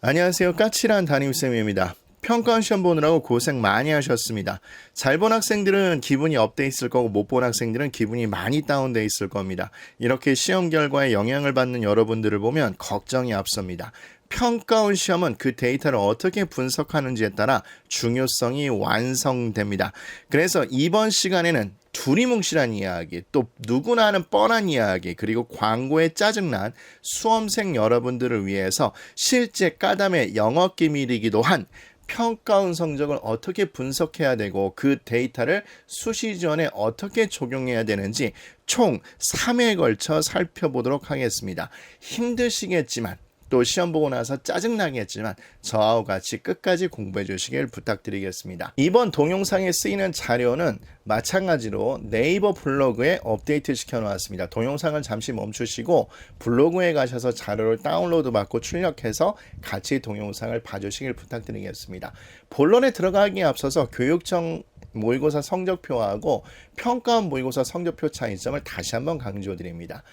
안녕하세요. 까칠한 담임쌤입니다. 평가원 시험 보느라고 고생 많이 하셨습니다. 잘 본 학생들은 기분이 업돼 있을 거고 못 본 학생들은 기분이 많이 다운돼 있을 겁니다. 이렇게 시험 결과에 영향을 받는 여러분들을 보면 걱정이 앞섭니다. 평가원 시험은 그 데이터를 어떻게 분석하는지에 따라 중요성이 완성됩니다. 그래서 이번 시간에는 두리뭉실한 이야기, 또 누구나 아는 뻔한 이야기, 그리고 광고에 짜증난 수험생 여러분들을 위해서 실제 까담의 영업 기밀이기도 한 평가원 성적을 어떻게 분석해야 되고 그 데이터를 수시전에 어떻게 적용해야 되는지 총 3회에 걸쳐 살펴보도록 하겠습니다. 힘드시겠지만 또 시험 보고 나서 짜증나겠지만 저하고 같이 끝까지 공부해 주시길 부탁드리겠습니다. 이번 동영상에 쓰이는 자료는 마찬가지로 네이버 블로그에 업데이트 시켜 놓았습니다. 동영상을 잠시 멈추시고 블로그에 가셔서 자료를 다운로드 받고 출력해서 같이 동영상을 봐주시길 부탁드리겠습니다. 본론에 들어가기에 앞서서 교육청 모의고사 성적표하고 평가원 모의고사 성적표 차이점을 다시 한번 강조드립니다.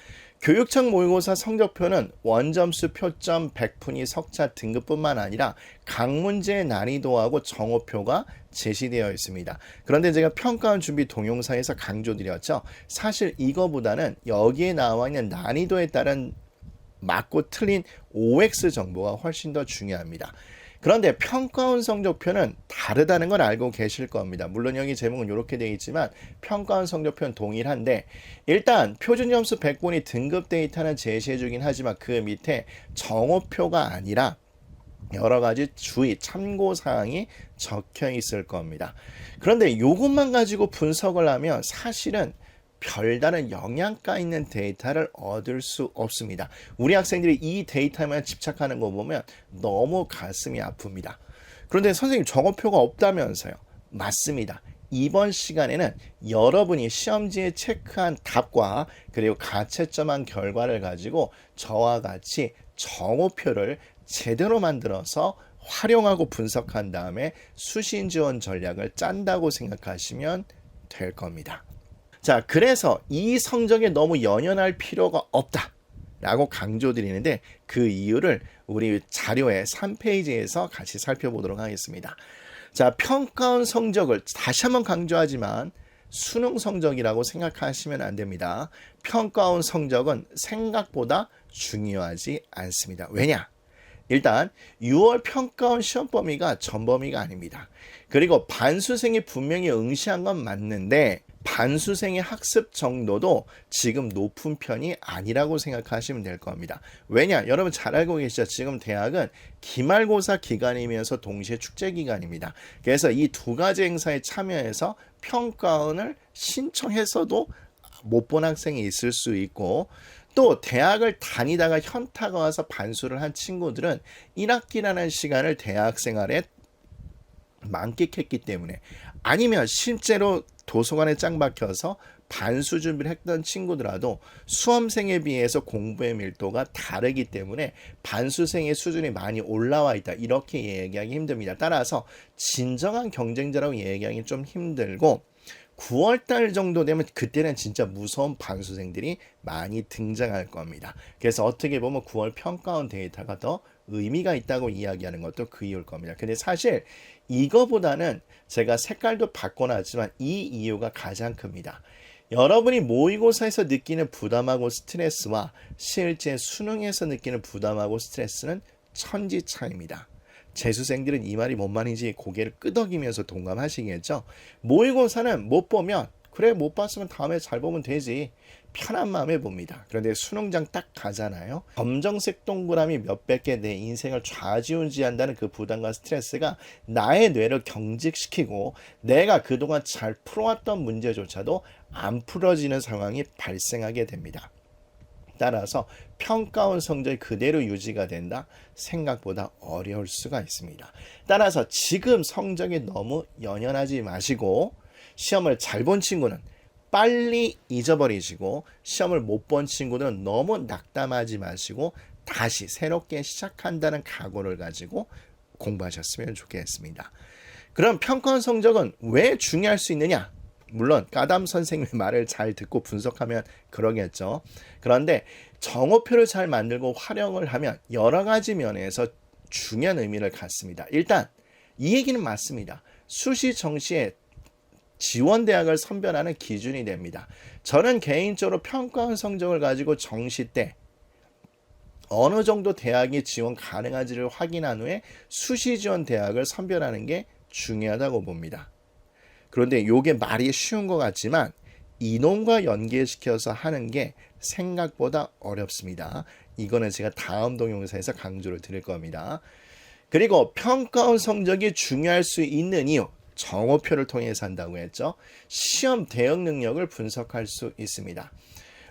교육청 모의고사 성적표는 원점수, 표점, 백분위, 석차 등급뿐만 아니라 각 문제의 난이도하고 정오표가 제시되어 있습니다. 그런데 제가 평가원 준비 동영상에서 강조드렸죠. 사실 이거보다는 여기에 나와 있는 난이도에 따른 맞고 틀린 OX 정보가 훨씬 더 중요합니다. 그런데 평가원 성적표는 다르다는 걸 알고 계실 겁니다. 물론 여기 제목은 이렇게 되어 있지만 평가원 성적표는 동일한데 일단 표준점수 100분위 등급 데이터는 제시해 주긴 하지만 그 밑에 정오표가 아니라 여러 가지 주의, 참고사항이 적혀 있을 겁니다. 그런데 이것만 가지고 분석을 하면 사실은 별다른 영양가 있는 데이터를 얻을 수 없습니다. 우리 학생들이 이 데이터만 집착하는 거 보면 너무 가슴이 아픕니다. 그런데 선생님 정오표가 없다면서요? 맞습니다. 이번 시간에는 여러분이 시험지에 체크한 답과 그리고 가채점한 결과를 가지고 저와 같이 정오표를 제대로 만들어서 활용하고 분석한 다음에 수신 지원 전략을 짠다고 생각하시면 될 겁니다. 자, 그래서 이 성적에 너무 연연할 필요가 없다 라고 강조드리는데 그 이유를 우리 자료의 3페이지에서 같이 살펴보도록 하겠습니다. 자, 평가원 성적을 다시 한번 강조하지만 수능 성적이라고 생각하시면 안 됩니다. 평가원 성적은 생각보다 중요하지 않습니다. 왜냐? 일단 6월 평가원 시험 범위가 전 범위가 아닙니다. 그리고 반수생이 분명히 응시한 건 맞는데 반수생의 학습 정도도 지금 높은 편이 아니라고 생각하시면 될 겁니다. 왜냐? 여러분 잘 알고 계시죠? 지금 대학은 기말고사 기간이면서 동시에 축제 기간입니다. 그래서 이 두 가지 행사에 참여해서 평가원을 신청해서도 못 본 학생이 있을 수 있고 또 대학을 다니다가 현타가 와서 반수를 한 친구들은 1학기라는 시간을 대학 생활에 만끽했기 때문에 아니면 실제로 도서관에 짱 박혀서 반수 준비를 했던 친구들라도 수험생에 비해서 공부의 밀도가 다르기 때문에 반수생의 수준이 많이 올라와 있다. 이렇게 얘기하기 힘듭니다. 따라서 진정한 경쟁자라고 얘기하기 좀 힘들고 9월달 정도 되면 그때는 진짜 무서운 반수생들이 많이 등장할 겁니다. 그래서 어떻게 보면 9월 평가원 데이터가 더 의미가 있다고 이야기하는 것도 그 이유일 겁니다. 근데 사실 이거보다는 제가 색깔도 바꿔놨지만 이 이유가 가장 큽니다. 여러분이 모의고사에서 느끼는 부담하고 스트레스와 실제 수능에서 느끼는 부담하고 스트레스는 천지 차이입니다. 재수생들은 이 말이 뭔 말인지 고개를 끄덕이면서 동감하시겠죠? 모의고사는 못 보면 그래 못 봤으면 다음에 잘 보면 되지 편한 마음에 봅니다. 그런데 수능장 딱 가잖아요. 검정색 동그라미 몇백 개 내 인생을 좌지우지한다는 그 부담과 스트레스가 나의 뇌를 경직시키고 내가 그동안 잘 풀어왔던 문제조차도 안 풀어지는 상황이 발생하게 됩니다. 따라서 평가원 성적이 그대로 유지가 된다? 생각보다 어려울 수가 있습니다. 따라서 지금 성적에 너무 연연하지 마시고 시험을 잘 본 친구는 빨리 잊어버리시고 시험을 못 본 친구들은 너무 낙담하지 마시고 다시 새롭게 시작한다는 각오를 가지고 공부하셨으면 좋겠습니다. 그럼 평가원 성적은 왜 중요할 수 있느냐? 물론 까담 선생님의 말을 잘 듣고 분석하면 그러겠죠. 그런데 정오표를 잘 만들고 활용을 하면 여러 가지 면에서 중요한 의미를 갖습니다. 일단 이 얘기는 맞습니다. 수시 정시에 지원 대학을 선별하는 기준이 됩니다. 저는 개인적으로 평가원 성적을 가지고 정시 때 어느 정도 대학이 지원 가능한지를 확인한 후에 수시 지원 대학을 선별하는 게 중요하다고 봅니다. 그런데 이게 말이 쉬운 것 같지만 인원과 연계시켜서 하는 게 생각보다 어렵습니다. 이거는 제가 다음 동영상에서 강조를 드릴 겁니다. 그리고 평가원 성적이 중요할 수 있는 이유, 정오표를 통해서 한다고 했죠. 시험 대응 능력을 분석할 수 있습니다.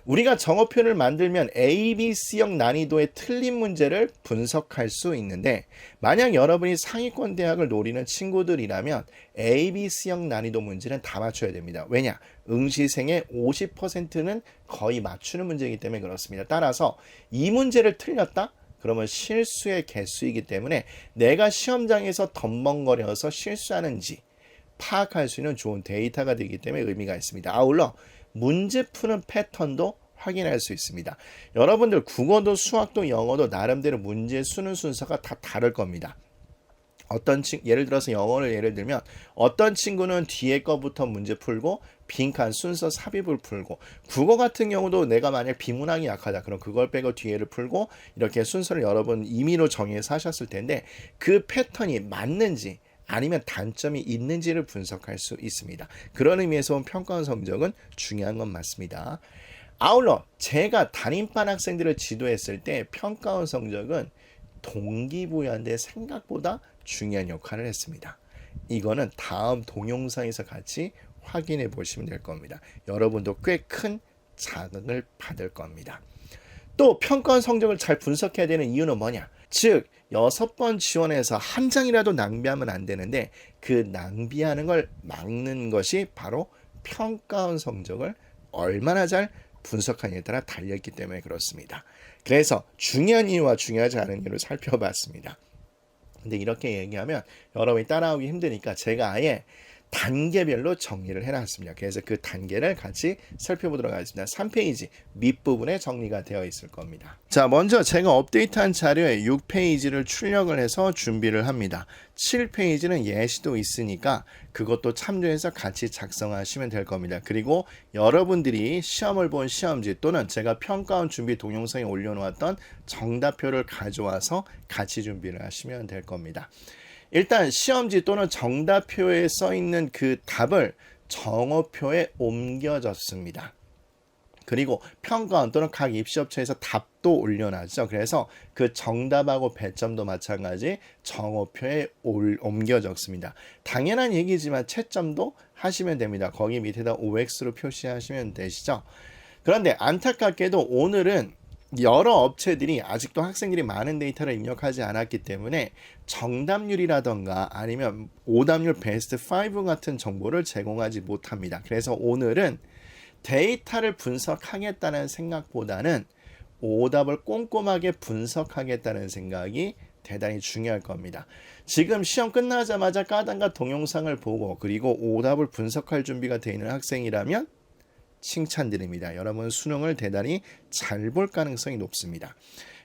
우리가 정오표를 만들면 A, B, C형 난이도의 틀린 문제를 분석할 수 있는데 만약 여러분이 상위권 대학을 노리는 친구들이라면 A, B, C형 난이도 문제는 다 맞춰야 됩니다. 왜냐? 응시생의 50%는 거의 맞추는 문제이기 때문에 그렇습니다. 따라서 이 문제를 틀렸다? 그러면 실수의 개수이기 때문에 내가 시험장에서 덤벙거려서 실수하는지 파악할 수 있는 좋은 데이터가 되기 때문에 의미가 있습니다. 아울러 문제 푸는 패턴도 확인할 수 있습니다. 여러분들 국어도 수학도 영어도 나름대로 문제 수는 순서가 다 다를 겁니다. 예를 들어서 영어를 예를 들면 어떤 친구는 뒤에 거부터 문제 풀고 빈칸 순서 삽입을 풀고 국어 같은 경우도 내가 만약 비문학이 약하다 그럼 그걸 빼고 뒤에를 풀고 이렇게 순서를 여러분 임의로 정해서 하셨을 텐데 그 패턴이 맞는지 아니면 단점이 있는지를 분석할 수 있습니다. 그런 의미에서 평가원 성적은 중요한 건 맞습니다. 아울러 제가 담임반 학생들을 지도했을 때 평가원 성적은 동기부여하는데 생각보다 중요한 역할을 했습니다. 이거는 다음 동영상에서 같이 확인해 보시면 될 겁니다. 여러분도 꽤 큰 자극을 받을 겁니다. 또 평가원 성적을 잘 분석해야 되는 이유는 뭐냐? 즉 6번 지원해서 한 장이라도 낭비하면 안 되는데 그 낭비하는 걸 막는 것이 바로 평가원 성적을 얼마나 잘 분석하느냐에 따라 달려있기 때문에 그렇습니다. 그래서 중요한 이유와 중요하지 않은 이유를 살펴봤습니다. 근데 이렇게 얘기하면 여러분이 따라오기 힘드니까 제가 아예 단계별로 정리를 해놨습니다. 그래서 그 단계를 같이 살펴보도록 하겠습니다. 3페이지 밑부분에 정리가 되어 있을 겁니다. 자, 먼저 제가 업데이트한 자료에 6페이지를 출력을 해서 준비를 합니다. 7페이지는 예시도 있으니까 그것도 참조해서 같이 작성하시면 될 겁니다. 그리고 여러분들이 시험을 본 시험지 또는 제가 평가원 준비 동영상에 올려놓았던 정답표를 가져와서 같이 준비를 하시면 될 겁니다. 일단 시험지 또는 정답표에 써있는 그 답을 정오표에 옮겨졌습니다. 그리고 평가원 또는 각 입시업체에서 답도 올려놨죠. 그래서 그 정답하고 배점도 마찬가지 정오표에 옮겨 적습니다. 당연한 얘기지만 채점도 하시면 됩니다. 거기 밑에다 OX로 표시하시면 되시죠. 그런데 안타깝게도 오늘은 여러 업체들이 아직도 학생들이 많은 데이터를 입력하지 않았기 때문에 정답률이라던가 아니면 오답률 베스트 5 같은 정보를 제공하지 못합니다. 그래서 오늘은 데이터를 분석하겠다는 생각보다는 오답을 꼼꼼하게 분석하겠다는 생각이 대단히 중요할 겁니다. 지금 시험 끝나자마자 까단과 동영상을 보고 그리고 오답을 분석할 준비가 되어 있는 학생이라면 칭찬드립니다. 여러분 수능을 대단히 잘 볼 가능성이 높습니다.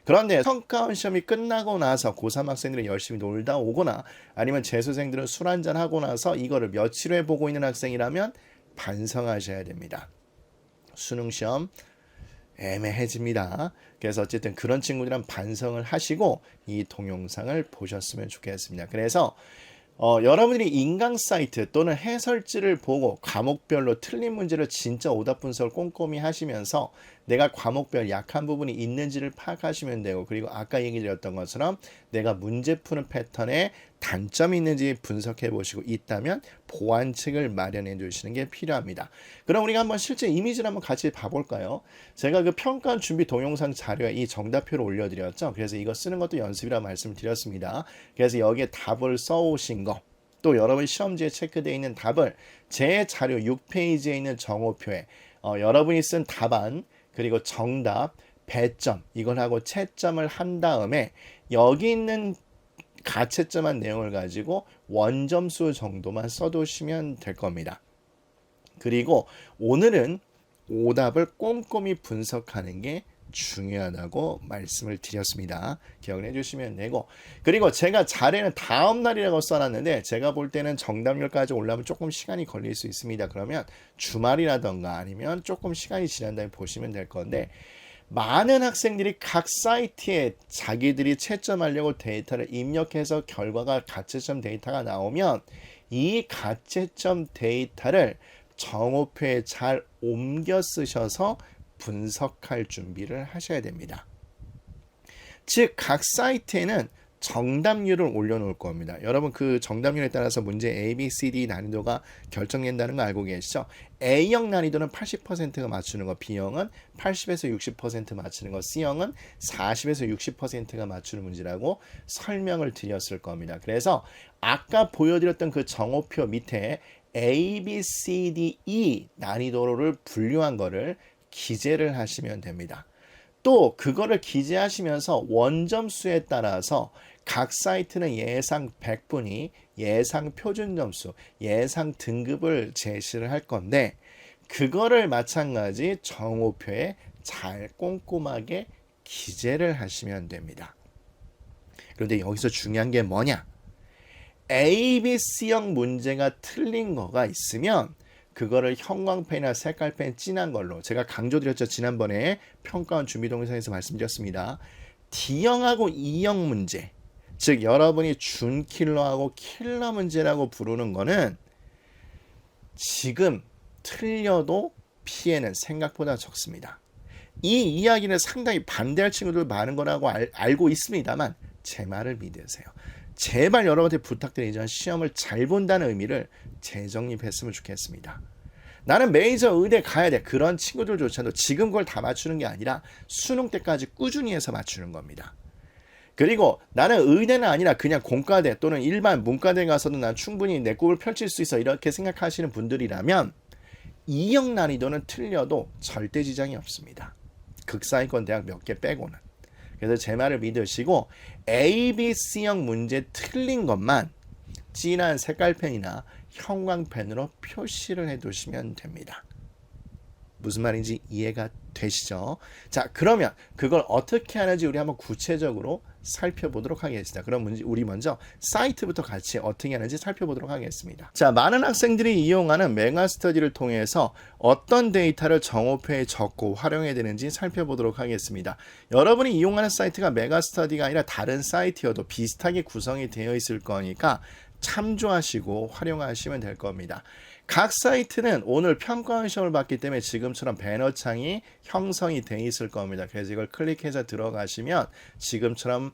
그런데 평가원 시험이 끝나고 나서 고3 학생들이 열심히 놀다 오거나 아니면 재수생들은 술 한잔 하고 나서 이거를 며칠 후에 보고 있는 학생이라면 반성하셔야 됩니다. 수능시험 애매해집니다. 그래서 어쨌든 그런 친구들은 반성을 하시고 이 동영상을 보셨으면 좋겠습니다. 그래서 여러분들이 인강 사이트 또는 해설지를 보고 과목별로 틀린 문제를 진짜 오답 분석을 꼼꼼히 하시면서 내가 과목별 약한 부분이 있는지를 파악하시면 되고 그리고 아까 얘기 드렸던 것처럼 내가 문제 푸는 패턴에 단점이 있는지 분석해 보시고 있다면 보완책을 마련해 주시는 게 필요합니다. 그럼 우리가 한번 실제 이미지를 한번 같이 봐볼까요? 제가 그 평가 준비 동영상 자료에 이 정답표를 올려드렸죠. 그래서 이거 쓰는 것도 연습이라 말씀을 드렸습니다. 그래서 여기에 답을 써오신 거 또 여러분 시험지에 체크되어 있는 답을 제 자료 6페이지에 있는 정오표에 여러분이 쓴 답안 그리고 정답, 배점 이걸 하고 채점을 한 다음에 여기 있는 가채점한 내용을 가지고 원점수 정도만 써두시면 될 겁니다. 그리고 오늘은 오답을 꼼꼼히 분석하는 게 중요하다고 말씀을 드렸습니다. 기억을 해주시면 되고, 그리고 제가 자례는 다음 날이라고 써놨는데 제가 볼 때는 정답률까지 올라오면 조금 시간이 걸릴 수 있습니다. 그러면 주말이라던가 아니면 조금 시간이 지난 다음에 보시면 될 건데, 많은 학생들이 각 사이트에 자기들이 채점하려고 데이터를 입력해서 결과가 가채점 데이터가 나오면 이 가채점 데이터를 정오표에 잘 옮겨 쓰셔서 분석할 준비를 하셔야 됩니다. 즉, 각 사이트에는 정답률을 올려놓을 겁니다. 여러분, 그 정답률에 따라서 문제 A, B, C, D 난이도가 결정된다는 거 알고 계시죠? A형 난이도는 80%가 맞추는 거, B형은 80에서 60% 맞추는 거, C형은 40에서 60%가 맞추는 문제라고 설명을 드렸을 겁니다. 그래서 아까 보여드렸던 그 정오표 밑에 A, B, C, D, E 난이도를 분류한 거를 기재를 하시면 됩니다. 또 그거를 기재하시면서 원점수에 따라서 각 사이트는 예상 100분위, 예상 표준 점수, 예상 등급을 제시를 할 건데, 그거를 마찬가지 정오표에 잘 꼼꼼하게 기재를 하시면 됩니다. 그런데 여기서 중요한 게 뭐냐? A, B, C형 문제가 틀린 거가 있으면 그거를 형광펜이나 색깔펜 진한 걸로, 제가 강조드렸죠. 지난번에 평가원 준비 동영상에서 말씀드렸습니다. D형하고 E형 문제, 즉 여러분이 준킬러하고 킬러 문제라고 부르는 거는 지금 틀려도 피해는 생각보다 적습니다. 이 이야기는 상당히 반대할 친구들 많은 거라고 알고 있습니다만 제 말을 믿으세요. 제발 여러분한테 부탁드리지만 시험을 잘 본다는 의미를 재정립했으면 좋겠습니다. 나는 메이저 의대 가야 돼. 그런 친구들조차도 지금 그걸 다 맞추는 게 아니라 수능 때까지 꾸준히 해서 맞추는 겁니다. 그리고 나는 의대는 아니라 그냥 공과대 또는 일반 문과대 가서도 난 충분히 내 꿈을 펼칠 수 있어, 이렇게 생각하시는 분들이라면 E형 난이도는 틀려도 절대 지장이 없습니다. 극상위권 대학 몇 개 빼고는. 그래서 제 말을 믿으시고 A, B, C형 문제 틀린 것만 진한 색깔펜이나 형광펜으로 표시를 해두시면 됩니다. 무슨 말인지 이해가 되시죠? 자, 그러면 그걸 어떻게 하는지 우리 한번 구체적으로 살펴보도록 하겠습니다. 그럼 우리 먼저 사이트부터 같이 어떻게 하는지 살펴보도록 하겠습니다. 자, 많은 학생들이 이용하는 메가스터디를 통해서 어떤 데이터를 정오표에 적고 활용해야 되는지 살펴보도록 하겠습니다. 여러분이 이용하는 사이트가 메가스터디가 아니라 다른 사이트여도 비슷하게 구성이 되어 있을 거니까 참조하시고 활용하시면 될 겁니다. 각 사이트는 오늘 평가원 시험을 봤기 때문에 지금처럼 배너창이 형성이 돼 있을 겁니다. 그래서 이걸 클릭해서 들어가시면 지금처럼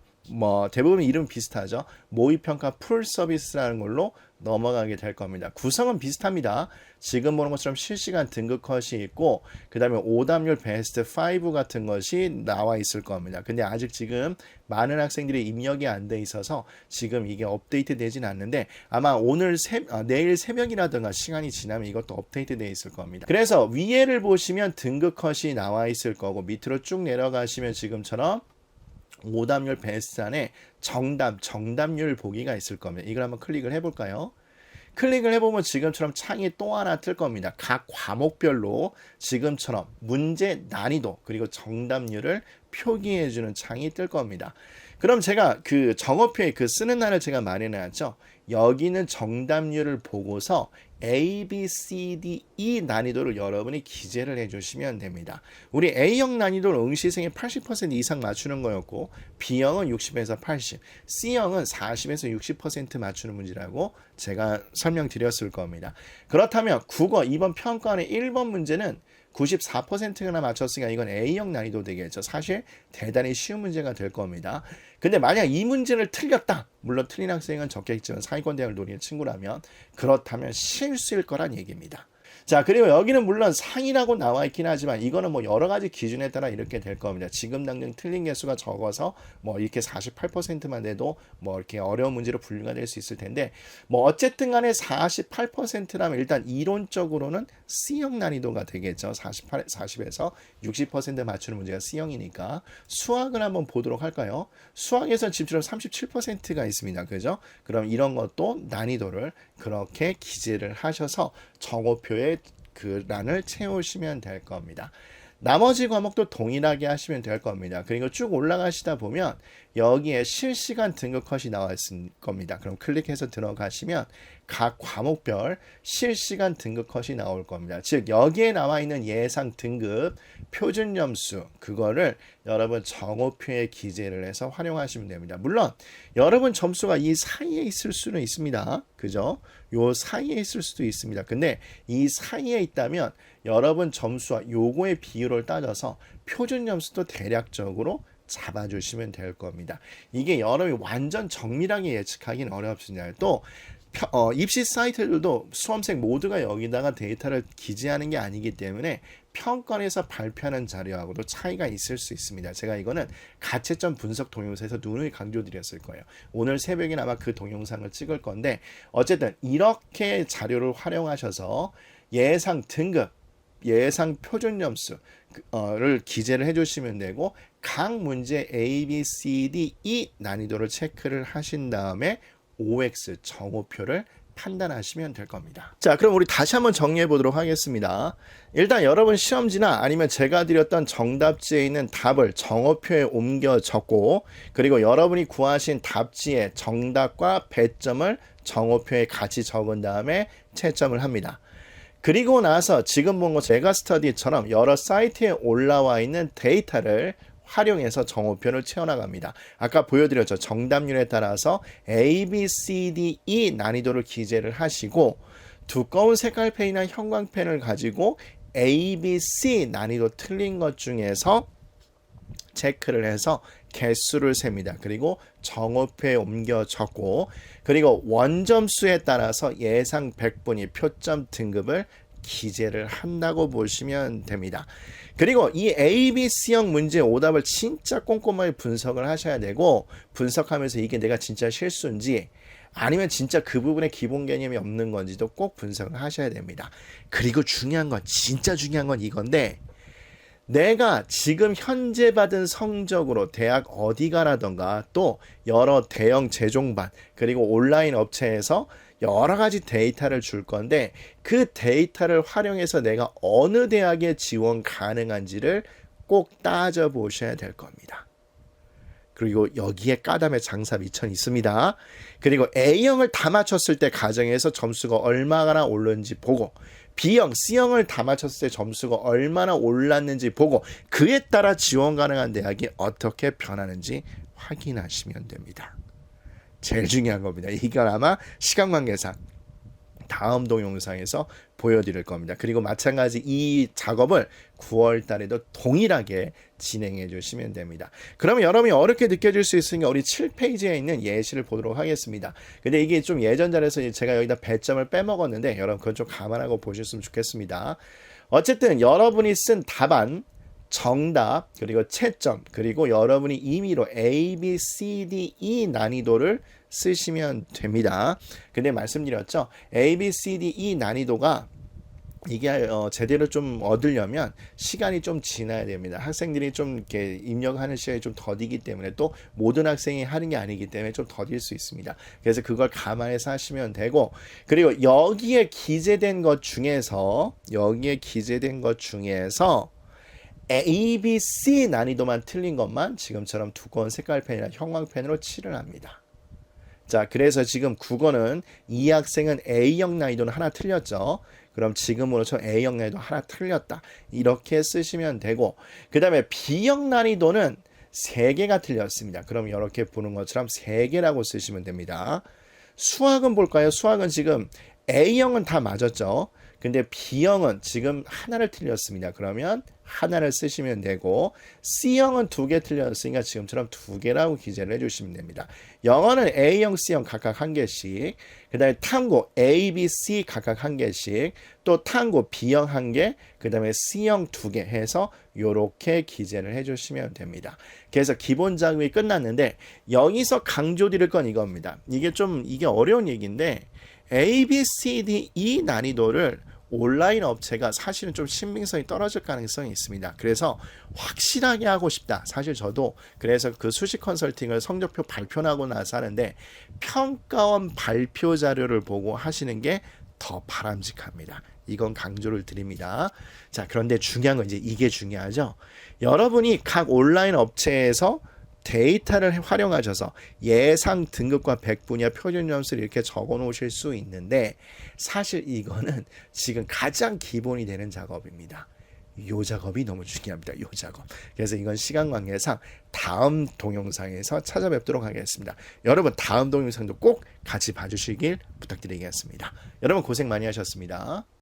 대부분 이름 비슷하죠. 모의평가 풀 서비스라는 걸로 넘어가게 될 겁니다. 구성은 비슷합니다. 지금 보는 것처럼 실시간 등급 컷이 있고 그 다음에 오답률 베스트 5 같은 것이 나와 있을 겁니다. 근데 아직 지금 많은 학생들이 입력이 안 돼 있어서 지금 이게 업데이트 되진 않는데 아마 내일 새벽이라든가 시간이 지나면 이것도 업데이트 돼 있을 겁니다. 그래서 위에를 보시면 등급 컷이 나와 있을 거고 밑으로 쭉 내려가시면 지금처럼 오답률 베스트 안에 정답률 보기가 있을 겁니다. 이걸 한번 클릭을 해볼까요? 클릭을 해보면 지금처럼 창이 또 하나 뜰 겁니다. 각 과목별로 지금처럼 문제 난이도 그리고 정답률을 표기해주는 창이 뜰 겁니다. 그럼 제가 그 정오표에 그 쓰는 날을 제가 마련해놨죠. 여기는 정답률을 보고서 A, B, C, D, E 난이도를 여러분이 기재를 해주시면 됩니다. 우리 A형 난이도는 응시생이 80% 이상 맞추는 거였고 B형은 60에서 80, C형은 40에서 60% 맞추는 문제라고 제가 설명드렸을 겁니다. 그렇다면 국어 2번 평가원의 1번 문제는 94%나 맞췄으니까 이건 A형 난이도 되겠죠. 사실 대단히 쉬운 문제가 될 겁니다. 근데 만약 이 문제를 틀렸다. 물론 틀린 학생은 적겠지만 상위권 대학을 노리는 친구라면 그렇다면 실수일 거란 얘기입니다. 자, 그리고 여기는 물론 상이라고 나와 있긴 하지만 이거는 여러 가지 기준에 따라 이렇게 될 겁니다. 지금 당장 틀린 개수가 적어서 이렇게 48%만 돼도 이렇게 어려운 문제로 분류가 될 수 있을 텐데 어쨌든 간에 48%라면 일단 이론적으로는 C형 난이도가 되겠죠. 40에서 60% 맞추는 문제가 C형이니까 수학을 한번 보도록 할까요? 수학에서 지금 37%가 있습니다. 그죠? 그럼 이런 것도 난이도를 그렇게 기재를 하셔서 정오표에 그 란을 채우시면 될 겁니다. 나머지 과목도 동일하게 하시면 될 겁니다. 그리고 쭉 올라가시다 보면 여기에 실시간 등급 컷이 나와 있을 겁니다. 그럼 클릭해서 들어가시면 각 과목별 실시간 등급 컷이 나올 겁니다. 즉 여기에 나와 있는 예상 등급 표준 점수 그거를 여러분 정오표에 기재를 해서 활용하시면 됩니다. 물론 여러분 점수가 이 사이에 있을 수는 있습니다. 그죠? 요 사이에 있을 수도 있습니다. 근데 이 사이에 있다면 여러분 점수와 요거의 비율을 따져서 표준 점수도 대략적으로 잡아주시면 될 겁니다. 이게 여러분이 완전 정밀하게 예측하기는 어렵습니다. 또 입시 사이트들도 수험생 모두가 여기다가 데이터를 기재하는 게 아니기 때문에 평가원에서 발표하는 자료하고도 차이가 있을 수 있습니다. 제가 이거는 가채점 분석 동영상에서 누누이 강조드렸을 거예요. 오늘 새벽에 아마 그 동영상을 찍을 건데 어쨌든 이렇게 자료를 활용하셔서 예상 등급, 예상 표준 점수를 기재를 해주시면 되고 각 문제 A, B, C, D, E 난이도를 체크를 하신 다음에 OX 정오표를 판단하시면 될 겁니다. 자, 그럼 우리 다시 한번 정리해 보도록 하겠습니다. 일단 여러분 시험지나 아니면 제가 드렸던 정답지에 있는 답을 정오표에 옮겨 적고 그리고 여러분이 구하신 답지의 정답과 배점을 정오표에 같이 적은 다음에 채점을 합니다. 그리고 나서 지금 본 것 메가스터디처럼 여러 사이트에 올라와 있는 데이터를 활용해서 정오표를 채워나갑니다. 아까 보여드렸죠. 정답률에 따라서 A, B, C, D, E 난이도를 기재를 하시고 두꺼운 색깔펜이나 형광펜을 가지고 A, B, C 난이도 틀린 것 중에서 체크를 해서 개수를 셉니다. 그리고 정오표에 옮겨 적고 그리고 원점수에 따라서 예상 100분위 표점 등급을 기재를 한다고 보시면 됩니다. 그리고 이 A, B, C형 문제 오답을 진짜 꼼꼼하게 분석을 하셔야 되고 분석하면서 이게 내가 진짜 실수인지 아니면 진짜 그 부분에 기본 개념이 없는 건지도 꼭 분석을 하셔야 됩니다. 그리고 중요한 건 진짜 중요한 건 이건데 내가 지금 현재 받은 성적으로 대학 어디 가라던가 또 여러 대형 제종반 그리고 온라인 업체에서 여러 가지 데이터를 줄 건데 그 데이터를 활용해서 내가 어느 대학에 지원 가능한지를 꼭 따져보셔야 될 겁니다. 그리고 여기에 까담의 장사 미천 있습니다. 그리고 A형을 다 맞췄을 때 가정에서 점수가 얼마나 오르는지 보고 B형, C형을 다 맞췄을 때 점수가 얼마나 올랐는지 보고 그에 따라 지원 가능한 대학이 어떻게 변하는지 확인하시면 됩니다. 제일 중요한 겁니다. 이건 아마 시간 관계상 다음 동영상에서 보여드릴 겁니다. 그리고 마찬가지 이 작업을 9월 달에도 동일하게 진행해 주시면 됩니다. 그러면 여러분이 어렵게 느껴질 수 있으니까 우리 7페이지에 있는 예시를 보도록 하겠습니다. 근데 이게 좀 예전 자료에서 제가 여기다 배점을 빼먹었는데 여러분 그건 좀 감안하고 보셨으면 좋겠습니다. 어쨌든 여러분이 쓴 답안 정답 그리고 채점 그리고 여러분이 임의로 A, B, C, D, E 난이도를 쓰시면 됩니다. 근데 말씀드렸죠. A, B, C, D, E 난이도가 이게 제대로 좀 얻으려면 시간이 좀 지나야 됩니다. 학생들이 좀 이렇게 입력하는 시간이 좀 더디기 때문에 또 모든 학생이 하는 게 아니기 때문에 좀 더딜 수 있습니다. 그래서 그걸 감안해서 하시면 되고 그리고 여기에 기재된 것 중에서 A, B, C 난이도만 틀린 것만 지금처럼 두꺼운 색깔펜이나 형광펜으로 칠을 합니다. 자, 그래서 지금 국어는 이 학생은 A형 난이도는 하나 틀렸죠. 그럼 지금으로서 A형 난이도 하나 틀렸다. 이렇게 쓰시면 되고 그 다음에 B형 난이도는 3개가 틀렸습니다. 그럼 이렇게 보는 것처럼 3개라고 쓰시면 됩니다. 수학은 볼까요? 수학은 지금 A형은 다 맞았죠. 근데 B형은 지금 하나를 틀렸습니다. 그러면 하나를 쓰시면 되고 C형은 2개 틀렸으니까 지금처럼 2개라고 기재를 해주시면 됩니다. 영어는 A형, C형 각각 1개씩 그 다음에 탐구 A, B, C 각각 1개씩 또 탐구 B형 1개 그 다음에 C형 2개 해서 이렇게 기재를 해주시면 됩니다. 그래서 기본 작업이 끝났는데 여기서 강조드릴 건 이겁니다. 이게 어려운 얘기인데 A, B, C, D, E 난이도를 온라인 업체가 사실은 좀 신빙성이 떨어질 가능성이 있습니다. 그래서 확실하게 하고 싶다. 사실 저도 그래서 그 수시 컨설팅을 성적표 발표하고 나서 하는데 평가원 발표 자료를 보고 하시는 게 더 바람직합니다. 이건 강조를 드립니다. 자, 그런데 중요한 건 이제 이게 중요하죠. 여러분이 각 온라인 업체에서 데이터를 활용하셔서 예상 등급과 백분위와 표준 점수를 이렇게 적어 놓으실 수 있는데 사실 이거는 지금 가장 기본이 되는 작업입니다. 요 작업이 너무 중요합니다. 요 작업. 그래서 이건 시간 관계상 다음 동영상에서 찾아뵙도록 하겠습니다. 여러분 다음 동영상도 꼭 같이 봐주시길 부탁드리겠습니다. 여러분 고생 많이 하셨습니다.